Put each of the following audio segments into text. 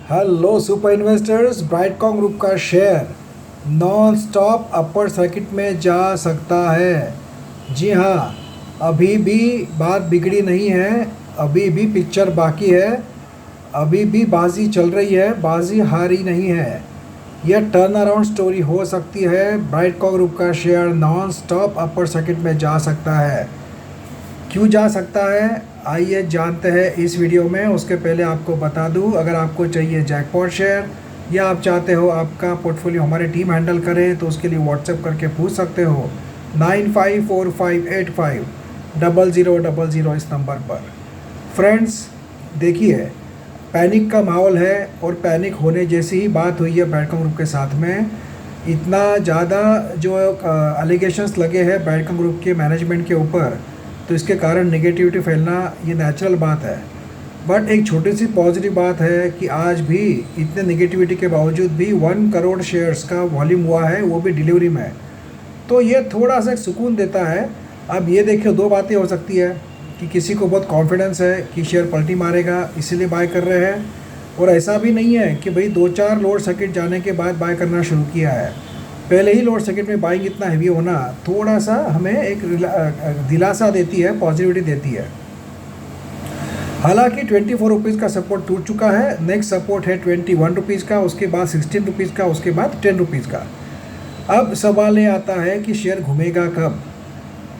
Hello super investors, Brightcom group का share non stop upper circuit में जा सकता है। जी हाँ, अभी भी बात बिगड़ी नहीं है, अभी भी पिक्चर बाकी है, अभी भी बाजी चल रही है, बाजी हारी नहीं है। यह टर्न अराउंड स्टोरी हो सकती है। ब्राइटकॉम ग्रुप का share non stop upper circuit में जा सकता है। क्यों जा सकता है, आइए जानते हैं इस वीडियो में। उसके पहले आपको बता दूं, अगर आपको चाहिए जैकपॉट शेयर या आप चाहते हो आपका पोर्टफोलियो हमारी टीम हैंडल करे तो उसके लिए व्हाट्सएप करके पूछ सकते हो 9545850000 इस नंबर पर। फ्रेंड्स देखिए, पैनिक का माहौल है और पैनिक होने जैसी ही बात हुई है ब्राइटकॉम ग्रुप के साथ में। इतना ज़्यादा जो एलिगेशंस लगे हैं ब्राइटकॉम ग्रुप के मैनेजमेंट के ऊपर, तो इसके कारण नेगेटिविटी फैलना ये नेचुरल बात है। बट एक छोटी सी पॉजिटिव बात है कि आज भी इतने नेगेटिविटी के बावजूद भी 1 करोड़ शेयर्स का वॉल्यूम हुआ है, वो भी डिलीवरी में। तो ये थोड़ा सा सुकून देता है। अब ये देखिए, दो बातें हो सकती है कि किसी को बहुत कॉन्फिडेंस है कि शेयर पलटी मारेगा इसीलिए बाय कर रहे हैं, और ऐसा भी नहीं है कि भाई 2-4 लोअर सर्किट जाने के बाद बाय करना शुरू किया है। पहले ही लोअर सर्किट में बाइंग इतना हैवी होना थोड़ा सा हमें एक दिलासा देती है, पॉजिटिविटी देती है। हालांकि 24 रुपीज़ का सपोर्ट टूट चुका है। नेक्स्ट सपोर्ट है 21 रुपीज़ का, उसके बाद 16 रुपीज़ का, उसके बाद 10 रुपीज़ का। अब सवाल ये आता है कि शेयर घूमेगा कब।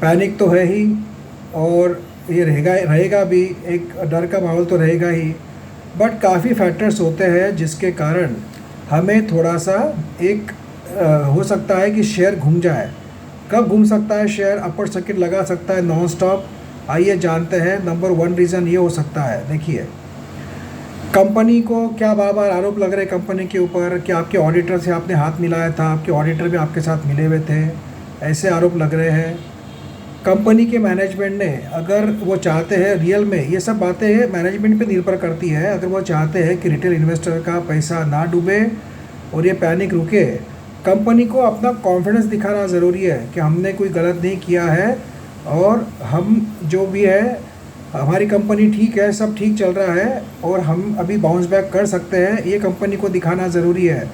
पैनिक तो है ही और ये रहेगा भी, एक डर का माहौल तो रहेगा ही। बट काफ़ी फैक्टर्स होते हैं जिसके कारण हमें थोड़ा सा एक हो सकता है कि शेयर घूम जाए। कब घूम सकता है शेयर, अपर सर्किट लगा सकता है नॉन स्टॉप। आइए जानते हैं। नंबर 1 रीज़न ये हो सकता है, देखिए, कंपनी को क्या बार बार आरोप लग रहे कंपनी के ऊपर कि आपके ऑडिटर से आपने हाथ मिलाया था, आपके ऑडिटर भी आपके साथ मिले हुए थे, ऐसे आरोप लग रहे हैं। कंपनी के मैनेजमेंट ने, अगर वो चाहते हैं रियल में, ये सब बातें मैनेजमेंट पे निर्भर करती है, अगर वो चाहते हैं कि रिटेल इन्वेस्टर का पैसा ना डूबे और ये पैनिक रुके, कंपनी को अपना कॉन्फिडेंस दिखाना ज़रूरी है कि हमने कोई गलत नहीं किया है और हम जो भी है, हमारी कंपनी ठीक है, सब ठीक चल रहा है और हम अभी बाउंस बैक कर सकते हैं। ये कंपनी को दिखाना ज़रूरी है।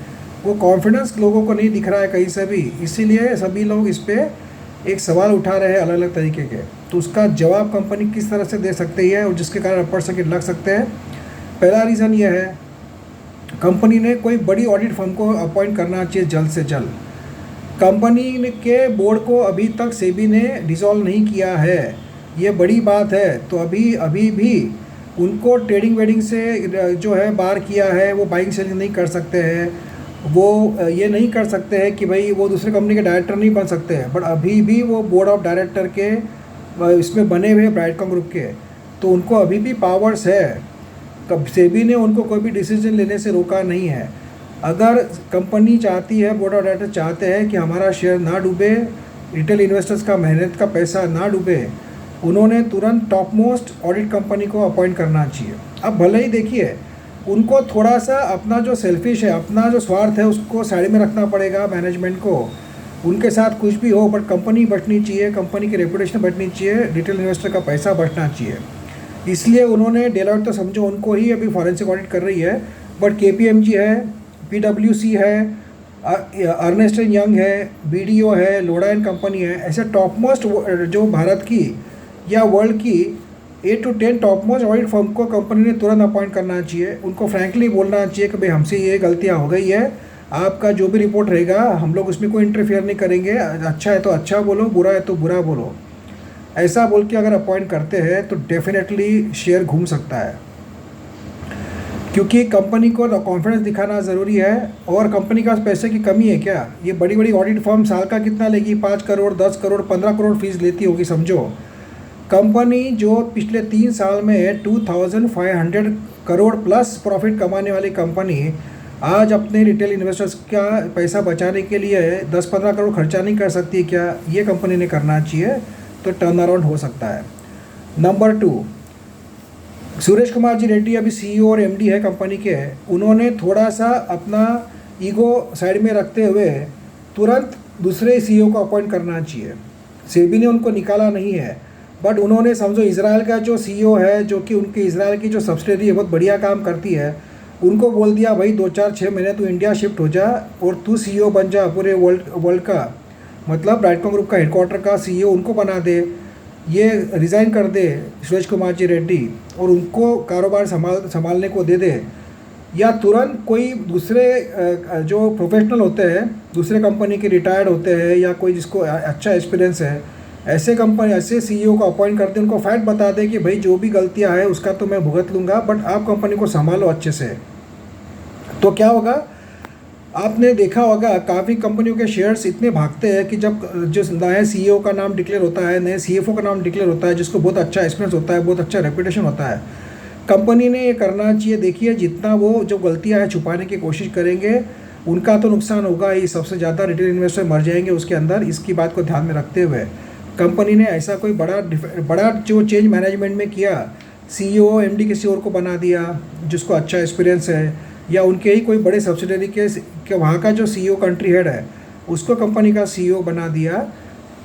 वो कॉन्फिडेंस लोगों को नहीं दिख रहा है कहीं से भी, इसीलिए सभी लोग इस पर एक सवाल उठा रहे हैं अलग अलग तरीके के। तो उसका जवाब कंपनी किस तरह से दे सकती है और जिसके कारण अपर सर्किट लग सकते हैं। पहला रीज़न ये है, कंपनी ने कोई बड़ी ऑडिट फर्म को अपॉइंट करना चाहिए जल्द से जल्द। कंपनी के बोर्ड को अभी तक सेबी ने डिसॉल्व नहीं किया है, ये बड़ी बात है। तो अभी भी उनको ट्रेडिंग वेडिंग से जो है बार किया है, वो बाइंग सेलिंग नहीं कर सकते हैं। वो ये नहीं कर सकते हैं कि भाई वो दूसरे कंपनी के डायरेक्टर नहीं बन सकते हैं, बट अभी भी वो बोर्ड ऑफ डायरेक्टर के इसमें बने हुए ब्राइटकॉम ग्रुप के, तो उनको अभी भी पावर्स है। कब सेबी ने उनको कोई भी डिसीजन लेने से रोका नहीं है। अगर कंपनी चाहती है, बोर्ड ऑफ डायरेक्टर चाहते हैं कि हमारा शेयर ना डूबे, रिटेल इन्वेस्टर्स का मेहनत का पैसा ना डूबे, उन्होंने तुरंत टॉप मोस्ट ऑडिट कंपनी को अपॉइंट करना चाहिए। अब भले ही देखिए, उनको थोड़ा सा अपना जो सेल्फिश है, अपना जो स्वार्थ है, उसको साइड में रखना पड़ेगा मैनेजमेंट को। उनके साथ कुछ भी हो, बट कंपनी बचनी चाहिए, कंपनी की रेपुटेशन बचनी चाहिए, रिटेल इन्वेस्टर का पैसा बचना चाहिए। इसलिए उन्होंने डेलॉयट, तो समझो उनको ही अभी फॉरेंसिक ऑडिट कर रही है, बट KPMG है, PwC है, अर्नेस्ट एंड यंग है, BDO है, लोढ़ा एंड कंपनी है, ऐसे टॉप मोस्ट जो भारत की या वर्ल्ड की 8 to 10 top most audit firm को कंपनी ने तुरंत अपॉइंट करना चाहिए। उनको फ्रैंकली बोलना चाहिए कि भाई हमसे ये गलतियाँ हो गई है, आपका जो भी रिपोर्ट रहेगा हम लोग उसमें कोई इंटरफेयर नहीं करेंगे, अच्छा है तो अच्छा बोलो, बुरा है तो बुरा बोलो। ऐसा बोल के अगर अपॉइंट करते हैं तो डेफिनेटली शेयर घूम सकता है, क्योंकि कंपनी को कॉन्फिडेंस दिखाना ज़रूरी है। और कंपनी के पास पैसे की कमी है क्या? ये बड़ी बड़ी ऑडिट फर्म साल का कितना लेगी? 5 करोड़, 10 करोड़, 15 करोड़ फीस लेती होगी, समझो। कंपनी जो पिछले 3 साल में 2500 करोड़ प्लस प्रॉफिट कमाने वाली कंपनी, आज अपने रिटेल इन्वेस्टर्स का पैसा बचाने के लिए 10-15 करोड़ खर्चा नहीं कर सकती क्या? ये कंपनी ने करना चाहिए, तो टर्न अराउंड हो सकता है। नंबर 2, सुरेश कुमार जी रेड्डी अभी CEO और MD है कंपनी के। उन्होंने थोड़ा सा अपना ईगो साइड में रखते हुए तुरंत दूसरे CEO को अपॉइंट करना चाहिए। सेबी ने उनको निकाला नहीं है, बट उन्होंने समझो इजराइल का जो CEO है, जो कि उनके इजराइल की जो सब्सिडरी है बहुत बढ़िया काम करती है, उनको बोल दिया भाई 2 4 6 महीने तू इंडिया शिफ्ट हो जा और तू सीईओ बन जा पूरे वर्ल्ड वर्ल्ड का, मतलब ब्राइटकॉम ग्रुप का हेडक्वार्टर का सीईओ उनको बना दे, ये रिज़ाइन कर दे सुरेश कुमार जी रेड्डी और उनको कारोबार संभालने को दे दे, या तुरंत कोई दूसरे जो प्रोफेशनल होते हैं दूसरे कंपनी के रिटायर्ड होते हैं या कोई जिसको अच्छा एक्सपीरियंस है, ऐसे कंपनी ऐसे सीईओ को अपॉइंट करते उनको फैक्ट बता दे कि भाई जो भी गलतियां है उसका तो मैं भुगत लूँगा, बट आप कंपनी को संभालो अच्छे से। तो क्या होगा, आपने देखा होगा काफ़ी कंपनियों के शेयर्स इतने भागते हैं कि जब जो नए सीईओ का नाम डिक्लेयर होता है, नए सीएफओ का नाम डिक्लेयर होता है, जिसको बहुत अच्छा एक्सपीरियंस होता है, बहुत अच्छा रेपुटेशन होता है, कंपनी ने ये करना चाहिए। देखिए जितना वो जो गलतियां हैं छुपाने की कोशिश करेंगे उनका तो नुकसान होगा ही, सबसे ज़्यादा रिटेल इन्वेस्टर मर जाएंगे उसके अंदर। इसकी बात को ध्यान में रखते हुए कंपनी ने ऐसा कोई बड़ा जो चेंज मैनेजमेंट में किया, सीईओ एमडी किसी और को बना दिया जिसको अच्छा एक्सपीरियंस है, या उनके ही कोई बड़े सब्सिडरी के वहाँ का जो सीईओ कंट्री हेड है उसको कंपनी का सीईओ बना दिया,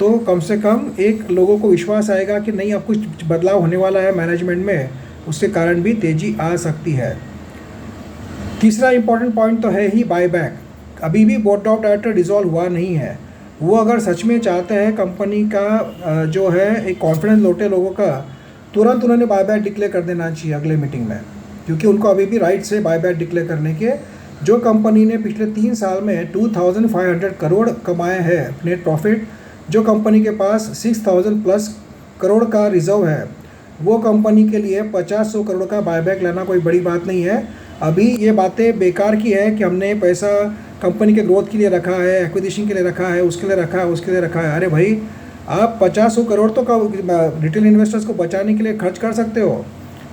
तो कम से कम एक लोगों को विश्वास आएगा कि नहीं अब कुछ बदलाव होने वाला है मैनेजमेंट में, उसके कारण भी तेज़ी आ सकती है। तीसरा इंपॉर्टेंट पॉइंट तो है ही बायबैक। अभी भी बोर्ड ऑफ डायरेक्टर डिसॉल्व हुआ नहीं है। वो अगर सच में चाहते हैं कंपनी का जो है एक कॉन्फिडेंस लौटे लोगों का, तुरंत उन्होंने बायबैक डिक्लेयर कर देना चाहिए अगले मीटिंग में, क्योंकि उनको अभी भी राइट्स है बायबैक डिक्लेयर करने के। जो कंपनी ने पिछले 3 साल में 2500 करोड़ कमाए हैं नेट प्रॉफिट, जो कंपनी के पास 6000 प्लस करोड़ का रिजर्व है, वो कंपनी के लिए 50-100 करोड़ का बायबैक लाना कोई बड़ी बात नहीं है। अभी ये बातें बेकार की है कि हमने पैसा कंपनी के ग्रोथ के लिए रखा है, एक्विजिशन के लिए रखा है, उसके लिए रखा है, उसके लिए रखा है। अरे भाई आप 50-100 करोड़ तो रिटेल इन्वेस्टर्स को बचाने के लिए खर्च कर सकते हो।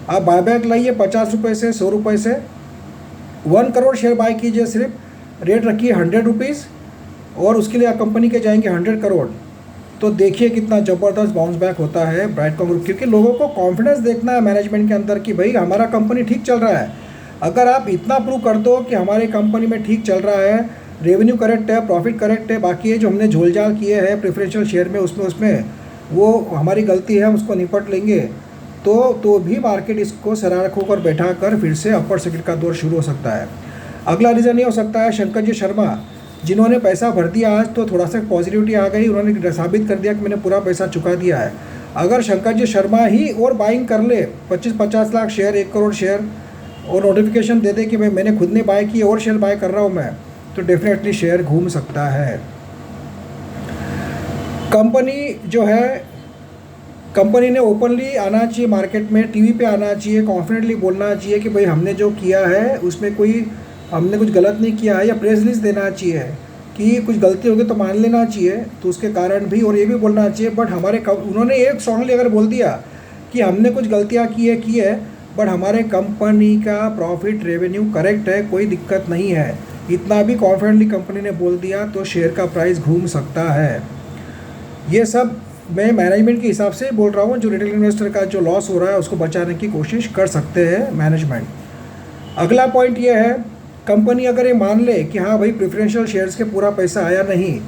आप बायबैक लाइए 50 रुपये से, 100 रुपये से, 1 करोड़ शेयर बाय कीजिए, सिर्फ रेट रखिए 100 रुपीज़ और उसके लिए आप कंपनी के जाएंगे 100 करोड़। तो देखिए कितना ज़बरदस्त बाउंस बैक होता है ब्राइटकॉम ग्रुप, क्योंकि लोगों को कॉन्फिडेंस देखना है मैनेजमेंट के अंदर कि भाई हमारा कंपनी ठीक चल रहा है। अगर आप इतना प्रूव कर दो कि हमारे कंपनी में ठीक चल रहा है, रेवेन्यू करेक्ट है, प्रॉफिट करेक्ट है, बाकी ये जो हमने झोलझाल किए हैं प्रेफरेंशियल शेयर में उसमें वो हमारी गलती है, हम उसको निपट लेंगे, तो भी मार्केट इसको सरारा खोकर बैठा कर फिर से अपर सर्किट का दौर शुरू हो सकता है। अगला रीज़न ये हो सकता है शंकर जी शर्मा, जिन्होंने पैसा भर दिया आज तो थोड़ा सा पॉजिटिविटी आ गई, उन्होंने साबित कर दिया कि मैंने पूरा पैसा चुका दिया है। अगर शंकर जी शर्मा ही और बाइंग कर ले 25-50 लाख शेयर, 1 करोड़ शेयर, और नोटिफिकेशन दे दे कि मैंने खुद ने बाय किए और शेयर बाय कर रहा हूँ मैं, तो डेफिनेटली शेयर घूम सकता है। कंपनी जो है, कंपनी ने ओपनली आना चाहिए मार्केट में, टीवी पे आना चाहिए, कॉन्फिडेंटली बोलना चाहिए कि भाई हमने जो किया है उसमें हमने कुछ गलत नहीं किया है, या प्रेस रिलीज देना चाहिए कि कुछ गलती होगी तो मान लेना चाहिए, तो उसके कारण भी, और ये भी बोलना चाहिए बट उन्होंने एक स्ट्रांगली अगर बोल दिया कि हमने कुछ गलतियाँ की है बट हमारे कंपनी का प्रॉफिट रेवेन्यू करेक्ट है, कोई दिक्कत नहीं है, इतना भी कॉन्फिडेंटली कंपनी ने बोल दिया, तो शेयर का प्राइस घूम सकता है। ये सब मैं मैनेजमेंट के हिसाब से बोल रहा हूँ, जो रिटेल इन्वेस्टर का जो लॉस हो रहा है उसको बचाने की कोशिश कर सकते हैं मैनेजमेंट। अगला पॉइंट ये है, कंपनी अगर ये मान ले कि हाँ भाई प्रेफरेंशियल शेयर्स के पूरा पैसा आया नहीं।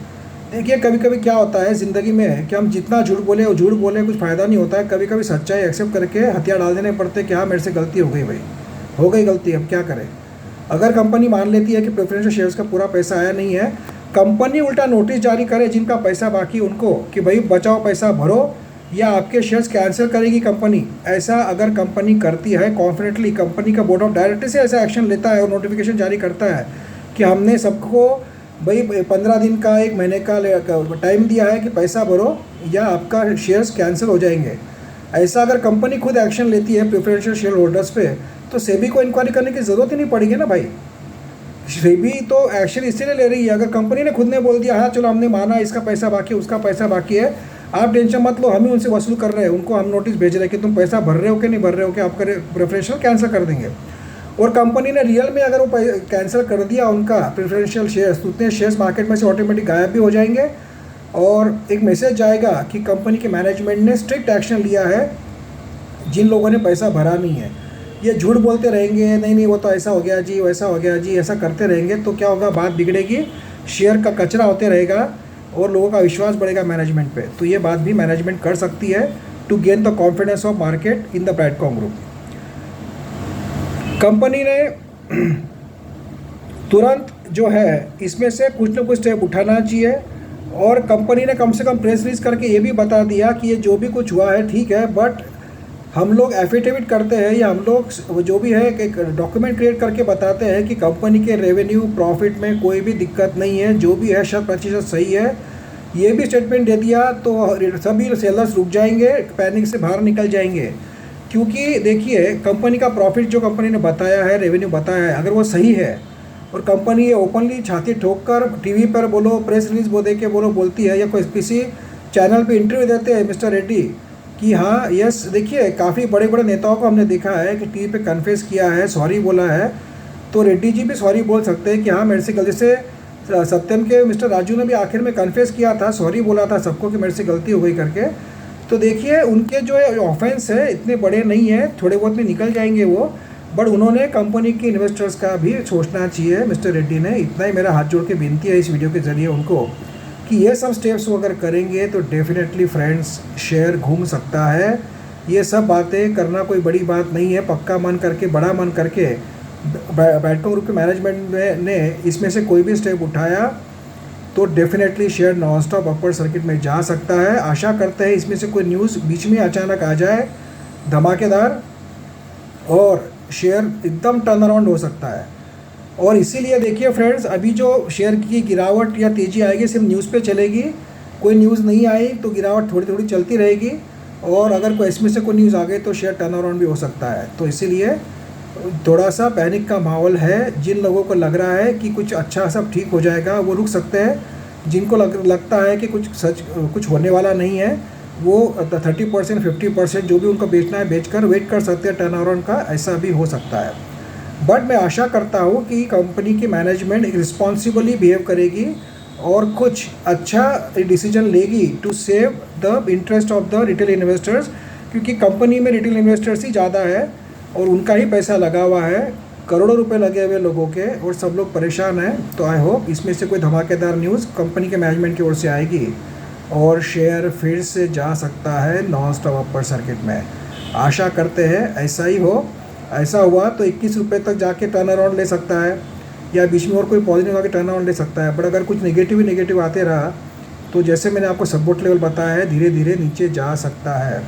देखिए कभी कभी क्या होता है ज़िंदगी में कि हम जितना झूठ बोले कुछ फ़ायदा नहीं होता है, कभी कभी सच्चाई एक्सेप्ट करके हथियार डाल देने पड़ते हैं कि हाँ मेरे से गलती हो गई, भाई हो गई गलती, अब क्या करें। अगर कंपनी मान लेती है कि प्रेफरेंशियल शेयर्स का पूरा पैसा आया नहीं है, कंपनी उल्टा नोटिस जारी करे जिनका पैसा बाकी उनको कि भाई बचाओ पैसा भरो या आपके शेयर्स कैंसिल करेगी कंपनी। ऐसा अगर कंपनी करती है कॉन्फिडेंटली, कंपनी का बोर्ड ऑफ डायरेक्टर से ऐसा एक्शन लेता है और नोटिफिकेशन जारी करता है कि हमने सबको भाई 15 दिन का 1 महीने का टाइम दिया है कि पैसा भरो या आपका शेयर्स कैंसिल हो जाएंगे। ऐसा अगर कंपनी खुद एक्शन लेती है प्रेफरेंशियल शेयर होल्डर्स पे, तो सेबी को इंक्वायरी करने की ज़रूरत ही नहीं पड़ेगी ना भाई। सेबी तो एक्शन इसीलिए ले रही है, अगर कंपनी ने खुद ने बोल दिया हाँ चलो हमने माना इसका पैसा बाकी उसका पैसा बाकी है, आप टेंशन मत लो, हम ही उनसे वसूल कर रहे हैं, उनको हम नोटिस भेज रहे हैं कि तुम पैसा भर रहे हो कि नहीं भर रहे हो, कि आपका प्रेफरेंशियल कैंसिल कर देंगे। और कंपनी ने रियल में अगर वो कैंसिल कर दिया उनका प्रेफरेंशियल शेयर्स, तो उतने शेयर्स मार्केट में से ऑटोमेटिक गायब भी हो जाएंगे और एक मैसेज जाएगा कि कंपनी के मैनेजमेंट ने स्ट्रिक्ट एक्शन लिया है जिन लोगों ने पैसा भरा नहीं है। ये झूठ बोलते रहेंगे, नहीं वो तो ऐसा हो गया जी, वैसा हो गया जी, ऐसा करते रहेंगे तो क्या होगा, बात बिगड़ेगी, शेयर का कचरा होते रहेगा और लोगों का विश्वास बढ़ेगा मैनेजमेंट पे। तो ये बात भी मैनेजमेंट कर सकती है to gain the confidence of market in the Brightcom group. Company ने तुरंत जो है इसमें से कुछ ना कुछ स्टेप उठाना चाहिए। और कंपनी ने कम से कम प्रेस रिलीज करके ये भी बता दिया कि ये जो भी कुछ हुआ है ठीक है, बट हम लोग एफिडेविट करते हैं या हम लोग जो भी है एक डॉक्यूमेंट क्रिएट करके बताते हैं कि कंपनी के रेवेन्यू प्रॉफिट में कोई भी दिक्कत नहीं है, जो भी है 100% सही है। ये भी स्टेटमेंट दे दिया तो सभी सेलर्स रुक जाएंगे, पैनिक से बाहर निकल जाएंगे। क्योंकि देखिए कंपनी का प्रॉफिट जो कंपनी ने बताया है, रेवेन्यू बताया है, अगर वो सही है और कंपनी ये ओपनली छाती ठोक कर टीवी पर बोलो, प्रेस रिलीज दे के बोलती है, या कोई किसी चैनल पे इंटरव्यू देते हैं मिस्टर रेड्डी कि हाँ यस, देखिए काफ़ी बड़े बड़े नेताओं को हमने देखा है कि टीवी पे कन्फेस किया है, सॉरी बोला है, तो रेड्डी जी भी सॉरी बोल सकते हैं कि हाँ मेरे से गलती से, सत्यम के मिस्टर राजू ने भी आखिर में कन्फेस किया था, सॉरी बोला था सबको कि मेरे से गलती हो गई करके। तो देखिए उनके जो ऑफेंस है इतने बड़े नहीं है, थोड़े बहुत में निकल जाएंगे वो, बट उन्होंने कंपनी के इन्वेस्टर्स का भी सोचना चाहिए मिस्टर रेड्डी ने। इतना ही मेरा हाथ जोड़ के विनती है इस वीडियो के ज़रिए उनको कि ये सब स्टेप्स वो अगर करेंगे तो डेफिनेटली फ्रेंड्स शेयर घूम सकता है। ये सब बातें करना कोई बड़ी बात नहीं है, पक्का मन करके, बड़ा मन करके बैडकॉम ग्रुप के मैनेजमेंट ने इसमें से कोई भी स्टेप उठाया तो definitely share non stop upper circuit में जा सकता है। आशा करते हैं इसमें से कोई न्यूज़ बीच में अचानक आ जाए धमाकेदार और शेयर एकदम टर्न अराउंड हो सकता है। और इसीलिए देखिए फ्रेंड्स, अभी जो शेयर की गिरावट या तेज़ी आएगी सिर्फ न्यूज़ पे चलेगी, कोई न्यूज़ नहीं आई तो गिरावट थोड़ी थोड़ी चलती रहेगी, और अगर कोई इसमें से कोई न्यूज़ आ गई तो शेयर टर्न अराउंड भी हो सकता है। तो इसीलिए थोड़ा सा पैनिक का माहौल है। जिन लोगों को लग रहा है कि कुछ अच्छा सब ठीक हो जाएगा वो रुक सकते हैं, जिनको लगता है कि कुछ होने वाला नहीं है वो 30% 50% जो भी उनको बेचना है बेचकर वेट कर सकते हैं टर्न अराउंड का, ऐसा भी हो सकता है। बट मैं आशा करता हूँ कि कंपनी की मैनेजमेंट रिस्पॉन्सिबली बिहेव करेगी और कुछ अच्छा डिसीजन लेगी to save the interest of the retail investors, क्योंकि कंपनी में रिटेल इन्वेस्टर्स ही ज़्यादा है और उनका ही पैसा लगा हुआ है, करोड़ों रुपए लगे हुए लोगों के, और सब लोग परेशान हैं। तो आई होप इसमें से कोई धमाकेदार न्यूज़ कंपनी के मैनेजमेंट की ओर से आएगी और शेयर फिर से जा सकता है नॉन स्टॉप अपर सर्किट में। आशा करते हैं ऐसा ही हो। ऐसा हुआ तो 21 रुपये तक जाके टर्न अराउंड ले सकता है, या बीच में और कोई पॉजिटिव आके टर्न अराउंड ले सकता है। बट अगर कुछ नेगेटिव आते रहा तो जैसे मैंने आपको सपोर्ट लेवल बताया है, धीरे धीरे नीचे जा सकता है।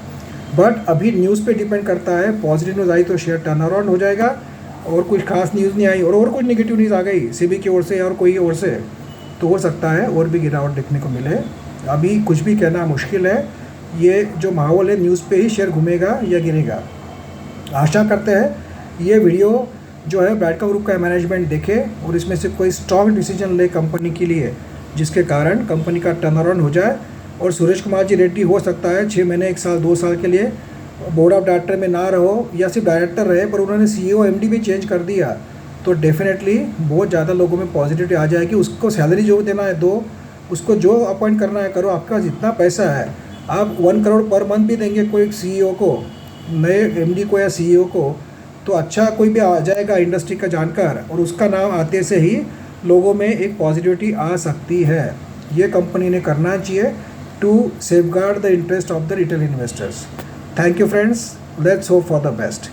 बट अभी न्यूज़ पे डिपेंड करता है, पॉजिटिव न्यूज़ आई तो शेयर टर्न अराउंड हो जाएगा, और कुछ खास न्यूज़ नहीं आई और कुछ नेगेटिव न्यूज़ आ गई सेबी की ओर से और कोई ओर से, तो हो सकता है और भी गिरावट देखने को मिले। अभी कुछ भी कहना मुश्किल है। ये जो माहौल है न्यूज़ पे ही शेयर घूमेगा या गिरेगा। आशा करते हैं ये वीडियो जो है बैडकॉम ग्रुप का मैनेजमेंट देखे और इसमें से कोई स्ट्रॉन्ग डिसीजन ले कंपनी के लिए, जिसके कारण कंपनी का टर्न अराउंड हो जाए। और सुरेश कुमार जी रेड्डी हो सकता है 6 महीने 1 साल 2 साल के लिए बोर्ड ऑफ डायरेक्टर में ना रहो या सिर्फ डायरेक्टर रहे, पर उन्होंने CEO MD भी चेंज कर दिया, तो डेफिनेटली बहुत ज़्यादा लोगों में पॉजिटिविटी आ जाएगी। उसको सैलरी जो देना है दो, उसको जो अपॉइंट करना है करो, आपका जितना पैसा है आप 1 करोड़ पर मंथ भी देंगे कोई CEO को, नए MD को या CEO को, तो अच्छा कोई भी आ जाएगा इंडस्ट्री का जानकार, और उसका नाम आते से ही लोगों में एक पॉजिटिविटी आ सकती है। ये कंपनी ने करना चाहिए to safeguard the interest of the retail investors. Thank you friends, let's hope for the best.